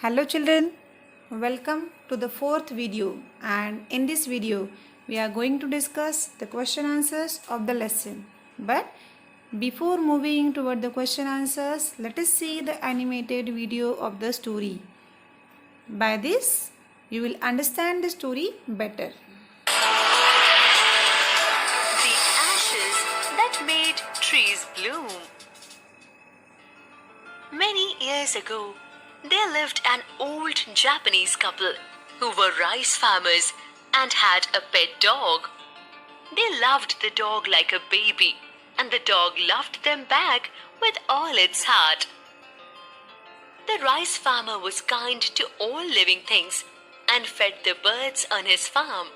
Hello children, welcome to the fourth video, and in this video we are going to discuss the question answers of the lesson. But before moving toward the question answers, let us see the animated video of the story. By this you will understand the story better. The ashes that made trees bloom. Many years ago, there lived an old Japanese couple who were rice farmers and had a pet dog. They loved the dog like a baby, and the dog loved them back with all its heart. The rice farmer was kind to all living things and fed the birds on his farm.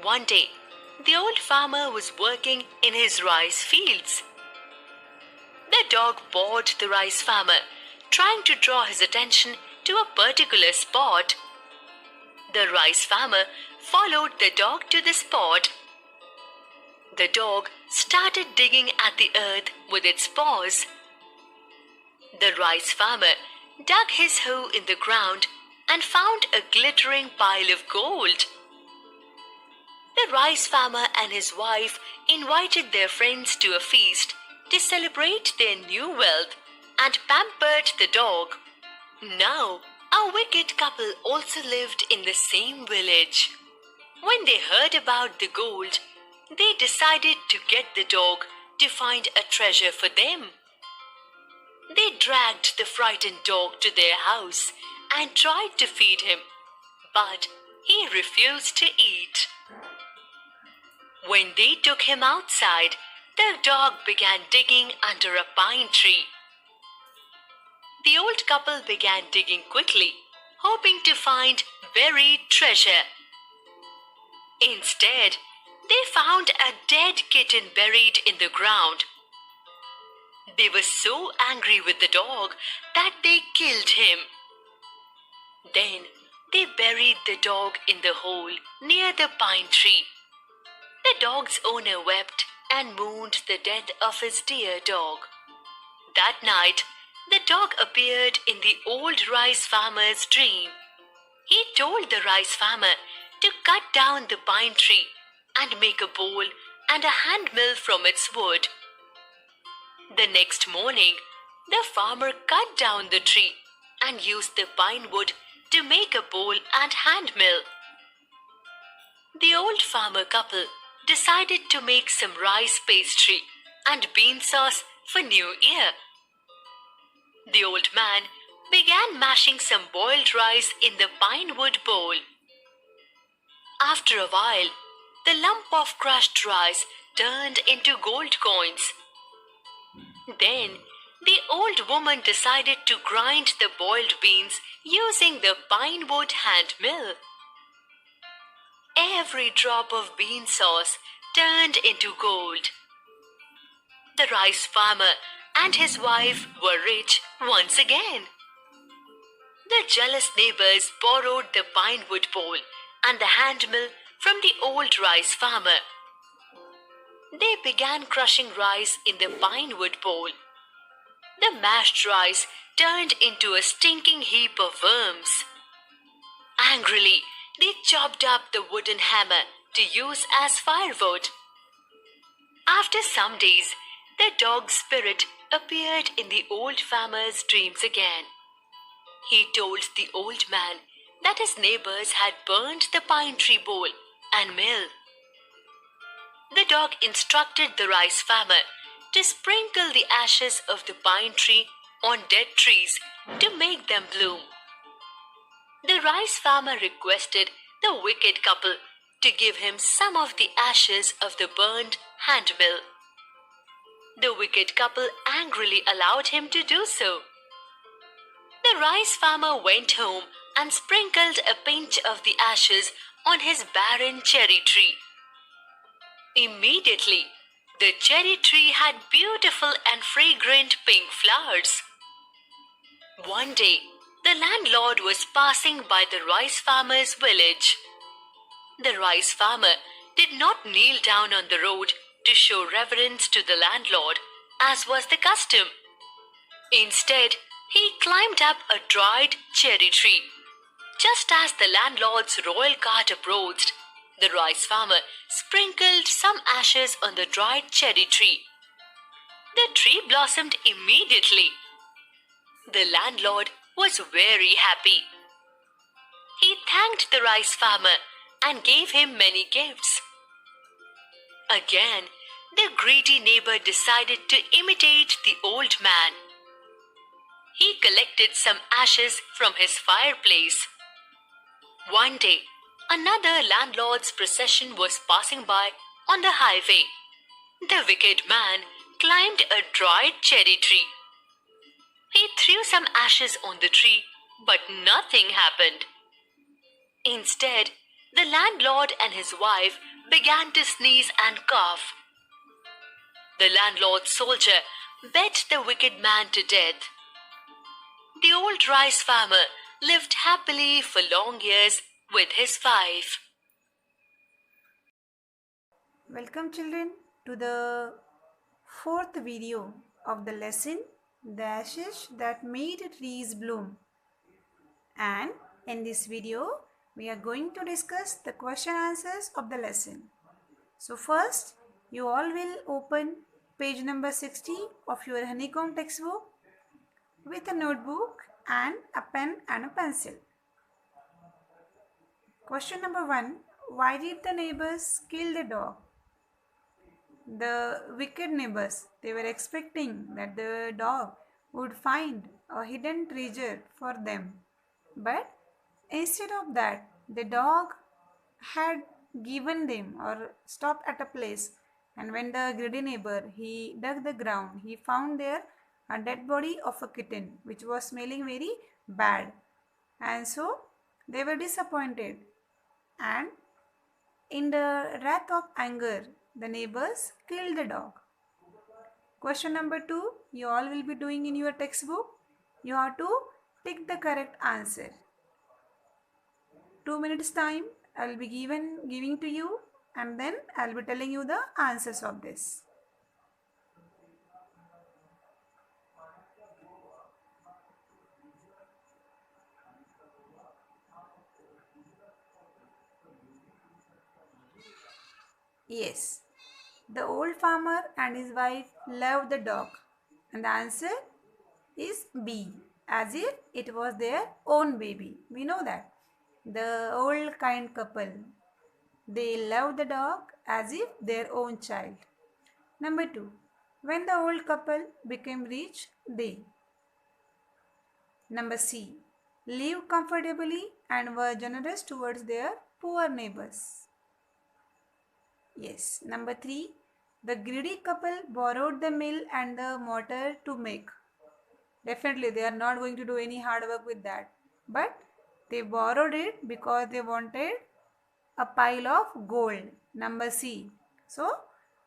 One day, the old farmer was working in his rice fields. The dog bored the rice farmer, trying to draw his attention to a particular spot. The rice farmer followed the dog to the spot. The dog started digging at the earth with its paws. The rice farmer dug his hoe in the ground and found a glittering pile of gold. The rice farmer and his wife invited their friends to a feast to celebrate their new wealth and pampered the dog. Now, a wicked couple also lived in the same village. When they heard about the gold, they decided to get the dog to find a treasure for them. They dragged the frightened dog to their house and tried to feed him, but he refused to eat. When they took him outside, the dog began digging under a pine tree. The old couple began digging quickly, hoping to find buried treasure. Instead, they found a dead kitten buried in the ground. They were so angry with the dog that they killed him. Then they buried the dog in the hole near the pine tree. The dog's owner wept and mourned the death of his dear dog. That night, the dog appeared in the old rice farmer's dream. He told the rice farmer to cut down the pine tree and make a bowl and a hand mill from its wood. The next morning, the farmer cut down the tree and used the pine wood to make a bowl and hand mill. The old farmer couple decided to make some rice pastry and bean sauce for New Year. The old man began mashing some boiled rice in the pine wood bowl. After a while, the lump of crushed rice turned into gold coins. Then, the old woman decided to grind the boiled beans using the pine wood hand mill. Every drop of bean sauce turned into gold. The rice farmer and his wife were rich once again. The jealous neighbors borrowed the pine wood bowl and the hand mill from the old rice farmer. They began crushing rice in the pine wood bowl. The mashed rice turned into a stinking heap of worms. Angrily, they chopped up the wooden hammer to use as firewood. After some days, the dog's spirit appeared in the old farmer's dreams again. He told the old man that his neighbors had burned the pine tree bowl and mill. The dog instructed the rice farmer to sprinkle the ashes of the pine tree on dead trees to make them bloom. The rice farmer requested the wicked couple to give him some of the ashes of the burned hand mill. The wicked couple angrily allowed him to do so. The rice farmer went home and sprinkled a pinch of the ashes on his barren cherry tree. Immediately, the cherry tree had beautiful and fragrant pink flowers. One day, the landlord was passing by the rice farmer's village. The rice farmer did not kneel down on the road to show reverence to the landlord, as was the custom. Instead, He climbed up a dried cherry tree. Just as the landlord's royal cart approached, the rice farmer sprinkled some ashes on the dried cherry tree. The tree blossomed immediately. The landlord was very happy. He thanked the rice farmer and gave him many gifts. Again, the greedy neighbor decided to imitate the old man. He collected some ashes from his fireplace. One day, another landlord's procession was passing by on the highway. The wicked man climbed a dried cherry tree. He threw some ashes on the tree, but nothing happened. Instead, the landlord and his wife began to sneeze and cough. The landlord's soldier beat the wicked man to death. The old rice farmer lived happily for long years with his wife. Welcome children to the fourth video of the lesson, The Ashes That Made Trees Bloom. And in this video, we are going to discuss the question answers of the lesson. So first, you all will open page number 60 of your honeycomb textbook with a notebook and a pen and a pencil. Question number 1. Why did the neighbors kill the dog? The wicked neighbors, they were expecting that the dog would find a hidden treasure for them. But instead of that, the dog had given them or stopped at a place, and when the greedy neighbor, he dug the ground, he found there a dead body of a kitten which was smelling very bad, and so they were disappointed, and in the wrath of anger, the neighbors killed the dog. Question number 2, you all will be doing in your textbook. You have to pick the correct answer. 2 minutes time I will be giving to you, and then I will be telling you the answers of this. Yes, the old farmer and his wife loved the dog, and the answer is B, as if it was their own baby. We know that. The old kind couple, they love the dog as if their own child. Number 2. When the old couple became rich, they. Number C. Lived comfortably and were generous towards their poor neighbors. Yes. Number 3. The greedy couple borrowed the mill and the mortar to make. Definitely they are not going to do any hard work with that. But they borrowed it because they wanted a pile of gold. Number C. So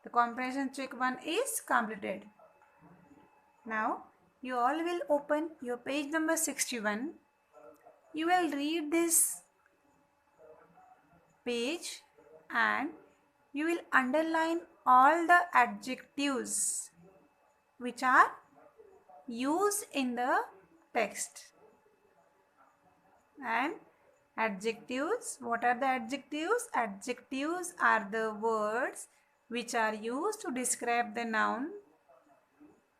the comprehension check 1 is completed. Now you all will open your page number 61. You will read this page and you will underline all the adjectives which are used in the text. And adjectives, what are the adjectives? Adjectives are the words which are used to describe the noun,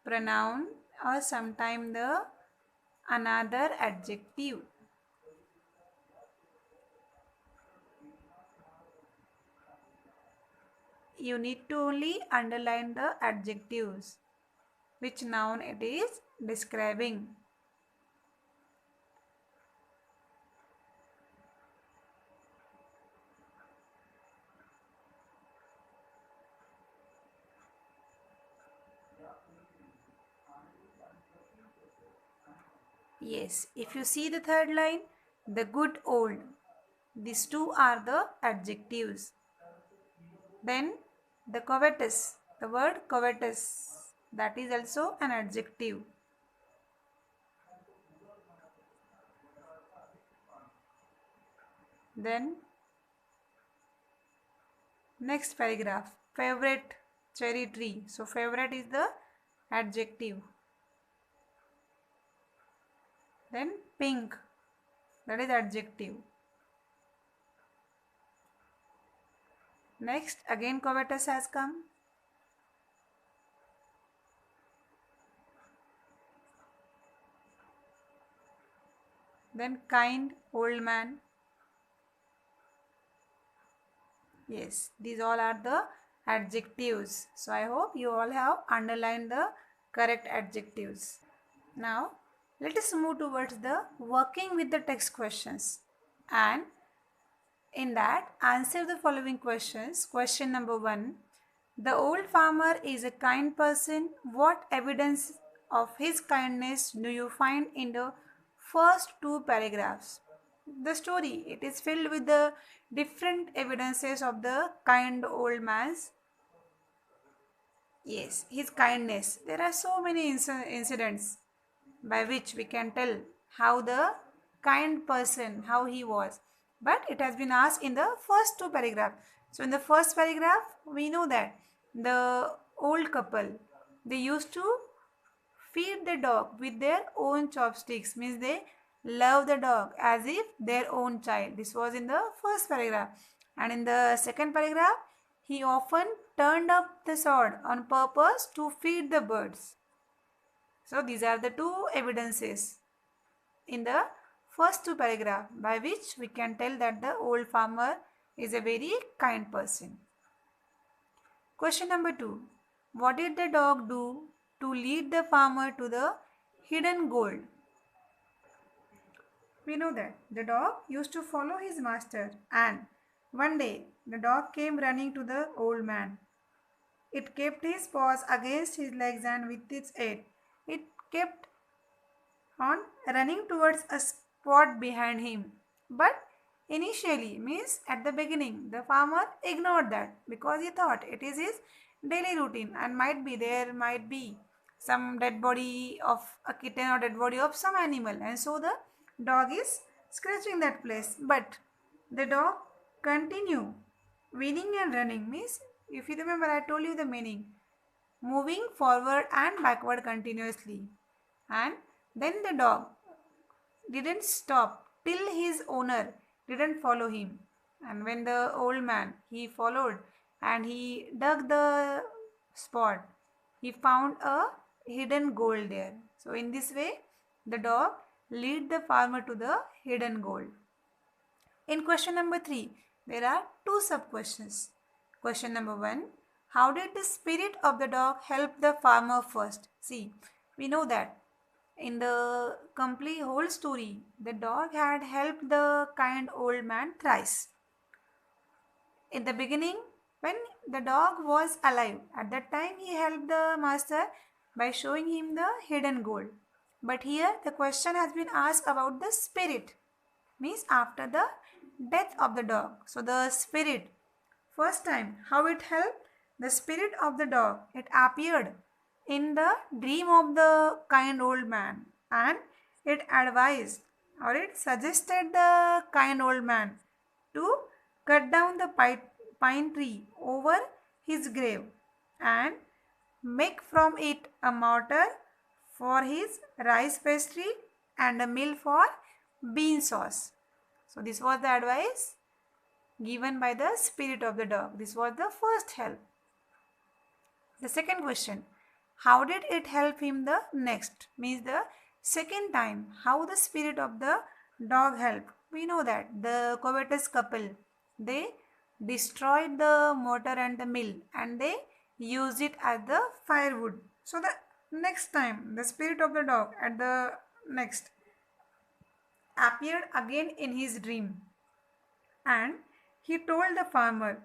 pronoun, or sometimes the another adjective. You need to only underline the adjectives, which noun it is describing. Yes, if you see the third line, the good old, these two are the adjectives. Then the covetous, the word covetous, that is also an adjective. Then next paragraph, favorite cherry tree. So favorite is the adjective. Then pink, that is adjective. Next, again covetous has come. Then kind, old man. Yes, these all are the adjectives. So I hope you all have underlined the correct adjectives. Now, let us move towards the working with the text questions. And in that, answer the following questions. Question number 1. The old farmer is a kind person. What evidence of his kindness do you find in the first two paragraphs? The story, it is filled with the different evidences of the kind old man's, yes, his kindness. There are so many incidents by which we can tell how the kind person, how he was. But it has been asked in the first two paragraphs. So in the first paragraph, we know that the old couple, they used to feed the dog with their own chopsticks, means they love the dog as if their own child. This was in the first paragraph. And in the second paragraph, he often turned up the sword on purpose to feed the birds. So these are the two evidences in the first two paragraphs by which we can tell that the old farmer is a very kind person. Question number 2. What did the dog do to lead the farmer to the hidden gold? We know that the dog used to follow his master, and one day the dog came running to the old man. It kept his paws against his legs and with its head, it kept on running towards a spot behind him. But initially, means at the beginning, the farmer ignored that because he thought it is his daily routine and there might be some dead body of a kitten or dead body of some animal, and so the dog is scratching that place. But the dog continue winning and running, means if you remember I told you the meaning, moving forward and backward continuously. And then the dog didn't stop till his owner didn't follow him. And when the old man, he followed and he dug the spot, he found a hidden gold there. So in this way, the dog lead the farmer to the hidden gold. In question number 3, there are two sub questions. Question number 1, how did the spirit of the dog help the farmer first? See, we know that in the complete whole story, the dog had helped the kind old man thrice. In the beginning, when the dog was alive, at that time he helped the master by showing him the hidden gold. But here the question has been asked about the spirit, means after the death of the dog. So the spirit, first time, how it helped? The spirit of the dog, it appeared in the dream of the kind old man, and it advised or it suggested the kind old man to cut down the pine tree over his grave and make from it a mortar for his rice pastry and a mill for bean sauce. So this was the advice given by the spirit of the dog. This was the first help. The second question, how did it help him the next? Means the second time, how the spirit of the dog helped. We know that the covetous couple, they destroyed the mortar and the mill and they used it as the firewood. So the next time, the spirit of the dog at the next appeared again in his dream, and he told the farmer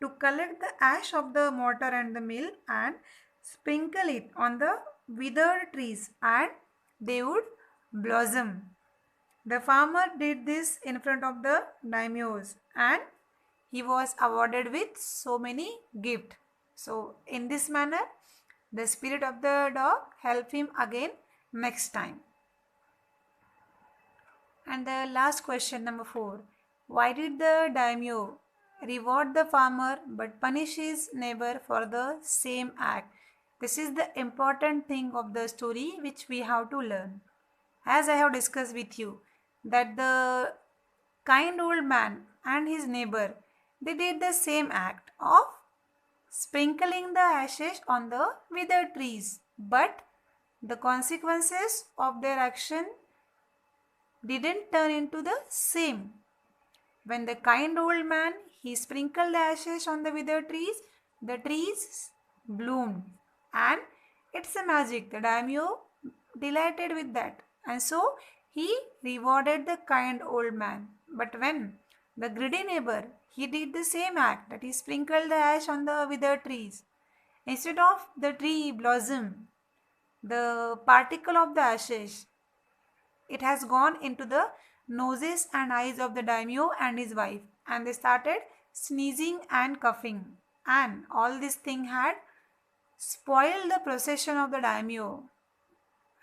to collect the ash of the mortar and the mill and sprinkle it on the withered trees and they would blossom. The farmer did this in front of the daimyos and he was awarded with so many gifts. So in this manner, the spirit of the dog helped him again next time. And the last question, number 4. Why did the daimyo reward the farmer but punish his neighbor for the same act? This is the important thing of the story which we have to learn. as I have discussed with you, that the kind old man and his neighbor, they did the same act of sprinkling the ashes on the withered trees, but the consequences of their action didn't turn into the same. When the kind old man he sprinkled the ashes on the withered trees, the trees bloomed, and it's a magic. The daimyo delighted with that, and so he rewarded the kind old man. But when the greedy neighbor he did the same act, that he sprinkled the ash on the withered trees, instead of the tree blossom, the particle of the ashes, it has gone into the noses and eyes of the daimyo and his wife, and they started sneezing and coughing, and all this thing had spoiled the procession of the daimyo.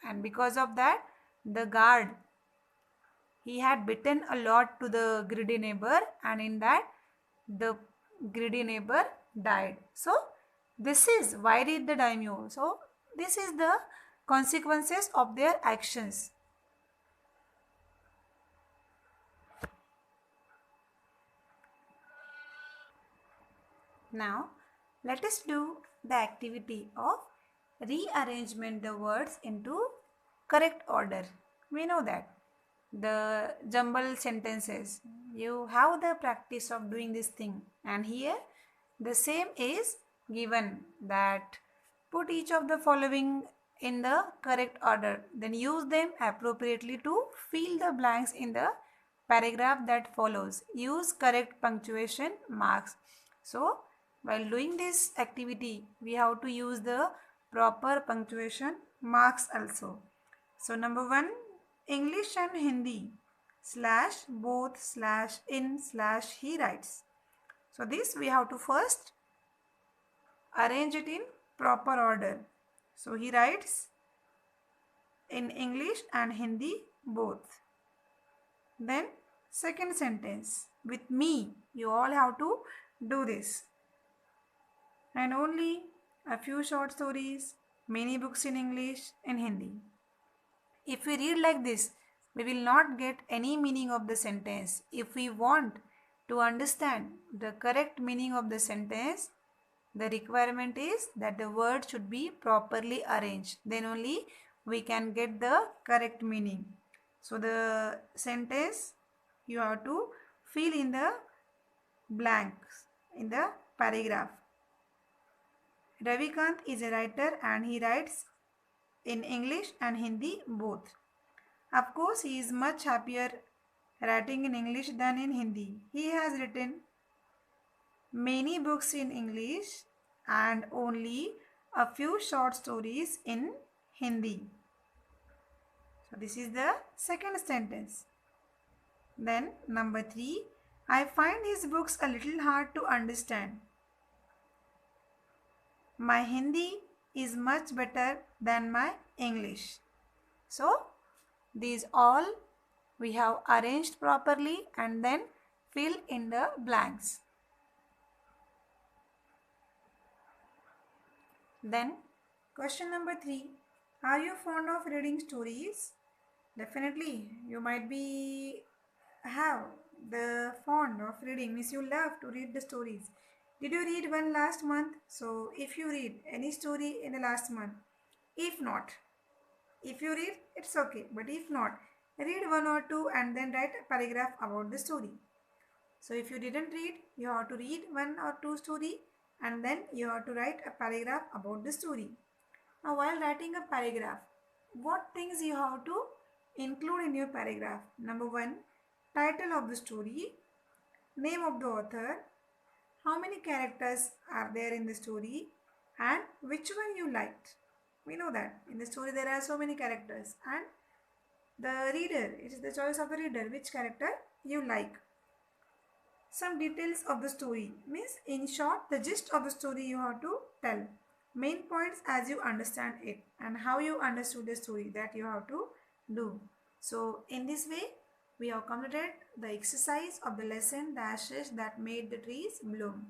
And because of that, the guard he had bitten a lot to the greedy neighbor, and in that the greedy neighbor died. So this is why did the daimyo, so this is the consequences of their actions. Now, let us do the activity of rearrangement the words into correct order. We know that the jumbled sentences, you have the practice of doing this thing, and here the same is given, that put each of the following in the correct order, then use them appropriately to fill the blanks in the paragraph that follows. Use correct punctuation marks. So while doing this activity, we have to use the proper punctuation marks also. So number 1, English and Hindi slash both slash in slash he writes. So this we have to first arrange it in proper order. So he writes in English and Hindi both. Then second sentence, with me, you all have to do this. And only a few short stories, many books in English and Hindi. If we read like this, we will not get any meaning of the sentence. If we want to understand the correct meaning of the sentence, the requirement is that the word should be properly arranged. Then only we can get the correct meaning. So the sentence you have to fill in the blanks in the paragraph. Ravikant is a writer and he writes in English and Hindi both. Of course, he is much happier writing in English than in Hindi. He has written many books in English and only a few short stories in Hindi. So this is the second sentence. Then number 3, I find his books a little hard to understand. My Hindi is much better than my English. So these all we have arranged properly and then fill in the blanks. Then question number 3, are you fond of reading stories? Definitely you might be have the fond of reading, means you love to read the stories. Did you read one last month? So if you read any story in the last month, if not, if you read, it's okay, but if not, read one or two and then write a paragraph about the story. So if you didn't read, you have to read one or two story and then you have to write a paragraph about the story. Now while writing a paragraph, what things you have to include in your paragraph? Number 1, title of the story, name of the author, how many characters are there in the story, and which one you liked. We know that in the story there are so many characters, and the reader, it is the choice of the reader which character you like. Some details of the story, means in short the gist of the story you have to tell. Main points as you understand it and how you understood the story, that you have to do. So in this way we have completed the exercise of the lesson, the ashes that made the trees bloom.